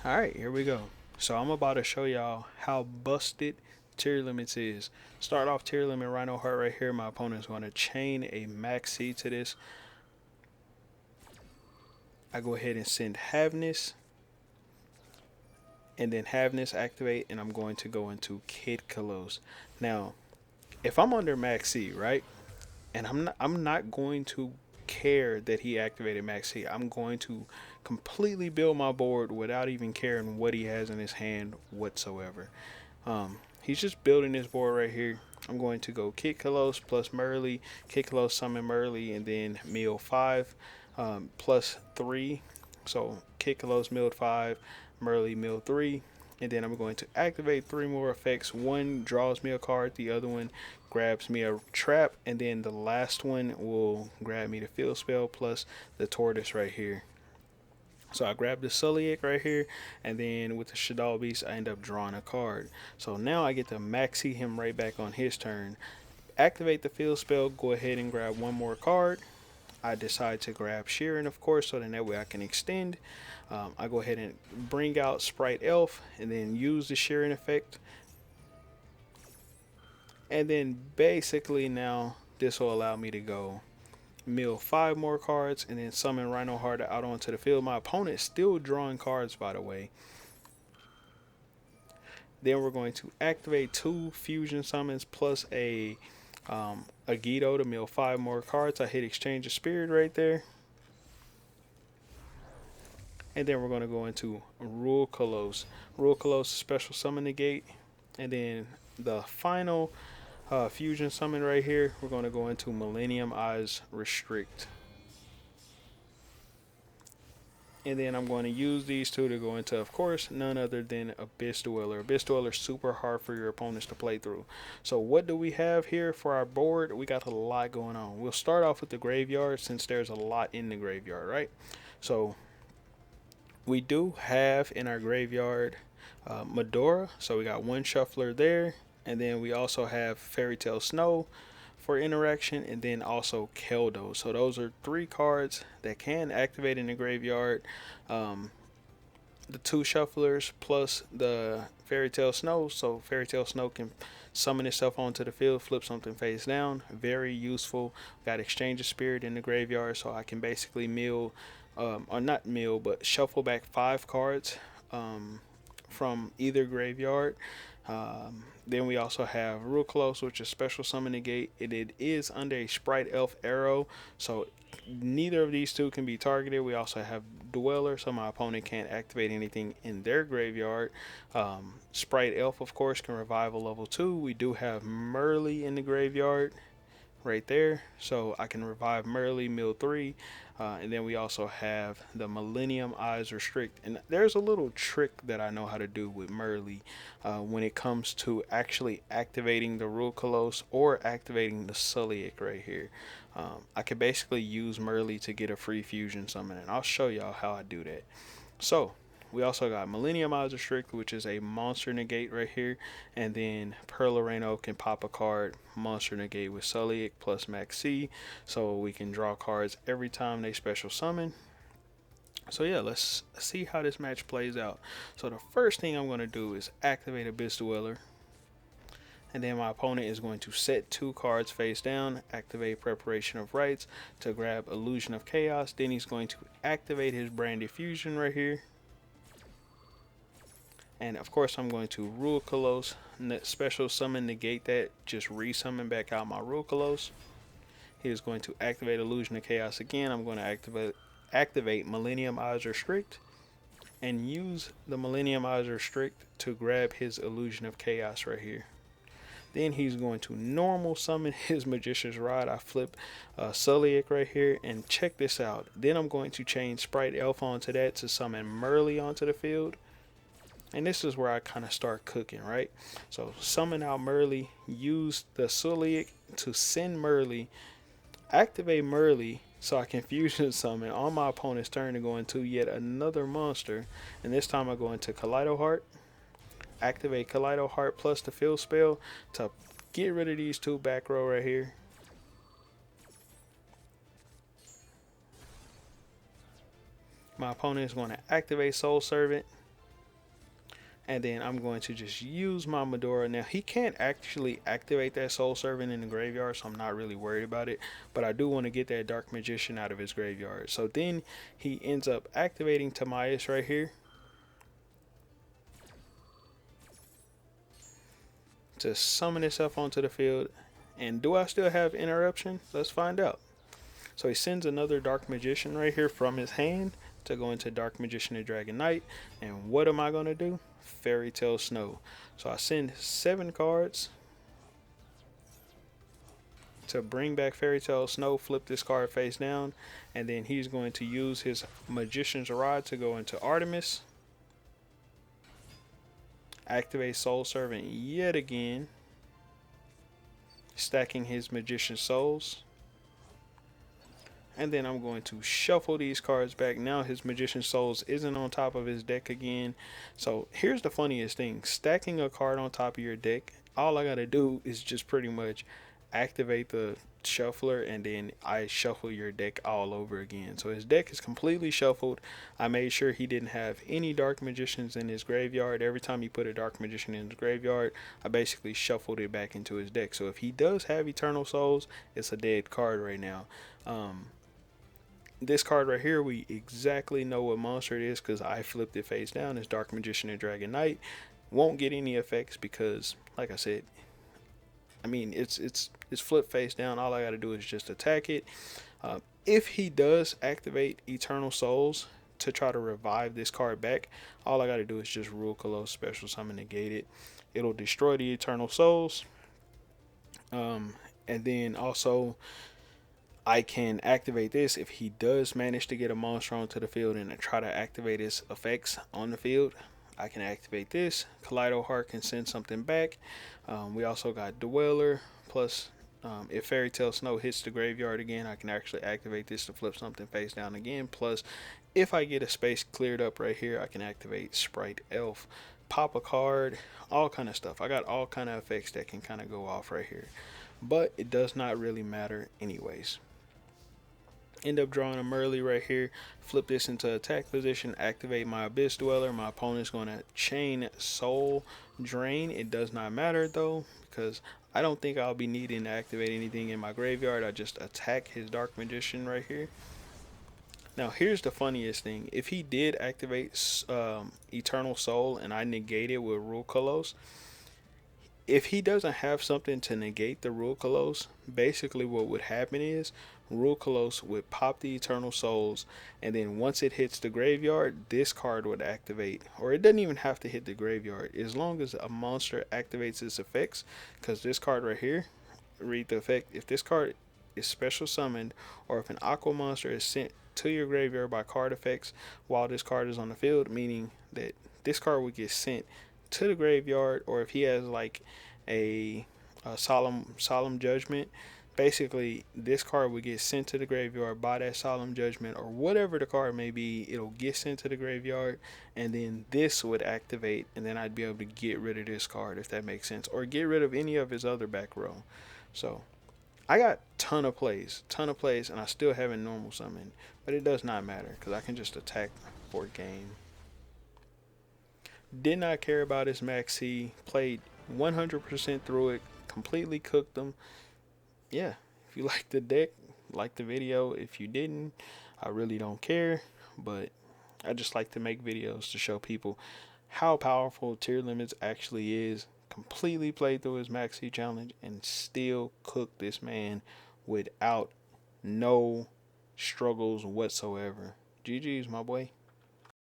Alright, here we go. So I'm about to show y'all how busted Tearlaments is. Start off Tearlaments Rhino Heart right here. My opponent's going to chain a Maxx to this. I go ahead and send Havness. And then Havness activate, and I'm going to go into Kid Kalos. Now, if I'm under Maxx, right? And I'm not going to care that he activated Maxx. I'm going to completely build my board without even caring what he has in his hand whatsoever. He's just building this board right here. I'm going to go Kid Kalos plus Merly, Kid Kalos summon Merly, and then Meal 5 plus 3. So Kid Kalos milled 5, Merly milled 3. And then I'm going to activate 3 more effects. One draws me a card, the other one grabs me a trap, and then the last one will grab me the field spell plus the tortoise right here. So I grab the Sulliek right here, and then with the Shadal Beast, I end up drawing a card. So now I get to maxi him right back on his turn. Activate the field spell, go ahead and grab one more card. I decide to grab Sheeran, of course, so then that way I can extend. I go ahead and bring out Sprite Elf, and then use the Sheeran effect. And then basically now this will allow me to go mill 5 more cards, and then summon Rhino Heart out onto the field. My opponent's still drawing cards, by the way. Then we're going to activate 2 fusion summons plus a Elgato to mill 5 more cards. I hit Exchange of Spirit right there. And then we're going to go into Rule Kalos. Rule Kalos special summon negate. And then the final fusion summon right here, we're going to go into Millennium Eyes Restrict. And then I'm going to use these two to go into, of course, none other than Abyss Dweller. Abyss Dweller is super hard for your opponents to play through. So what do we have here for our board? We got a lot going on. We'll start off with the graveyard since there's a lot in the graveyard, right? So we do have in our graveyard Medora. So we got one shuffler there. And then we also have Fairy Tale Snow for interaction, and then also Keldo. So those are 3 cards that can activate in the graveyard. The 2 shufflers plus the Fairy Tale Snow. So Fairy Tale Snow can summon itself onto the field, flip something face down. Very useful. Got Exchange of Spirit in the graveyard, so I can basically mill, or not mill, but shuffle back 5 cards from either graveyard. Then we also have Real Close, which is special summon negate. It is under a Sprite Elf arrow, so neither of these two can be targeted. We also have Dweller, so my opponent can't activate anything in their graveyard. Sprite Elf, of course, can revive a level 2. We do have Merly in the graveyard right there, so I can revive Merly, mill 3. And then we also have the Millennium Eyes Restrict. And there's a little trick that I know how to do with Merly when it comes to actually activating the Rule Kalos or activating the Sulliek right here. I can basically use Merly to get a free fusion summon, and I'll show y'all how I do that. So we also got Millennium Eyes Restrict, which is a monster negate right here. And then Pearl Areno can pop a card, monster negate with Sulliek plus Maxx. So we can draw cards every time they special summon. So yeah, let's see how this match plays out. So the first thing I'm going to do is activate Abyss Dweller. And then my opponent is going to set 2 cards face down, activate Preparation of Rites to grab Illusion of Chaos. Then he's going to activate his Branded Fusion right here. And of course I'm going to Rule Kalos, special summon negate that, just resummon back out my Rule Kalos. He is going to activate Illusion of Chaos again. I'm going to activate Millennium Eyes Restrict and use the Millennium Eyes Restrict to grab his Illusion of Chaos right here. Then he's going to normal summon his Magician's Rod. I flip Sulliek right here, and check this out. Then I'm going to chain Sprite Elf onto that to summon Merly onto the field. And this is where I kind of start cooking, right? So summon out Merly, use the Sulliek to send Merly, activate Merly so I can fusion summon on my opponent's turn to go into yet another monster. And this time I go into Kaleido Heart, activate Kaleido Heart plus the field spell to get rid of these 2 back row right here. My opponent is going to activate Soul Servant, And then I'm going to just use my Medora. Now, he can't actually activate that Soul Servant in the graveyard, so I'm not really worried about it. But I do want to get that Dark Magician out of his graveyard. So then he ends up activating Timaeus right here to summon itself onto the field. And do I still have interruption? Let's find out. So he sends another Dark Magician right here from his hand to go into Dark Magician and Dragon Knight. And what am I going to do? Fairy Tale Snow. So I send 7 cards to bring back Fairy Tale Snow, flip this card face down, and then he's going to use his Magician's Rod to go into Artemis. Activate Soul Servant yet again, stacking his Magician Souls. And then I'm going to shuffle these cards back. Now his Magician Souls isn't on top of his deck again. So here's the funniest thing. Stacking a card on top of your deck, all I gotta do is just pretty much activate the shuffler, and then I shuffle your deck all over again. So his deck is completely shuffled. I made sure he didn't have any Dark Magicians in his graveyard. Every time he put a Dark Magician in his graveyard, I basically shuffled it back into his deck. So if he does have Eternal Souls, it's a dead card right now. This card right here, we exactly know what monster it is because I flipped it face down. It's Dark Magician and Dragon Knight. Won't get any effects because, like I said, I mean, it's flipped face down. All I got to do is just attack it. If he does activate Eternal Souls to try to revive this card back, all I got to do is just Rule Colossus Special Summon, negate it. It'll destroy the Eternal Souls. And then also, I can activate this if he does manage to get a monster onto the field and try to activate his effects on the field. I can activate this. Kaleido Heart can send something back. We also got Dweller. Plus, if Fairy Tale Snow hits the graveyard again, I can actually activate this to flip something face down again. Plus, if I get a space cleared up right here, I can activate Sprite Elf, pop a card, all kind of stuff. I got all kind of effects that can kind of go off right here. But it does not really matter anyways. End up drawing him early right here, flip this into attack position, activate my Abyss Dweller. My opponent's going to chain Soul Drain. It does not matter though, because I don't think I'll be needing to activate anything in my graveyard. I just attack his Dark Magician right here. Now here's the funniest thing. If he did activate Eternal Soul and I negate it with Rule Colossus, if he doesn't have something to negate the Rule Colossus, basically what would happen is Rule Colossus would pop the Eternal Souls, and then once it hits the graveyard, this card would activate. Or it doesn't even have to hit the graveyard. As long as a monster activates its effects, because this card right here, read the effect. If this card is special summoned, or if an Aqua monster is sent to your graveyard by card effects while this card is on the field, meaning that this card would get sent to the graveyard, or if he has like a solemn judgment, basically this card would get sent to the graveyard by that solemn judgment, or whatever the card may be. It'll get sent to the graveyard, and then this would activate, and then I'd be able to get rid of this card, if that makes sense, or get rid of any of his other back row. So I got ton of plays, and I still haven't normal summoned, but it does not matter because I can just attack for game. Did not care about his Maxx. Played 100% through it, completely cooked them. Yeah, if you liked the deck, like the video. If you didn't, I really don't care, but I just like to make videos to show people how powerful Tearlaments actually is. Completely played through his Maxx challenge and still cooked this man without no struggles whatsoever. GG's, my boy.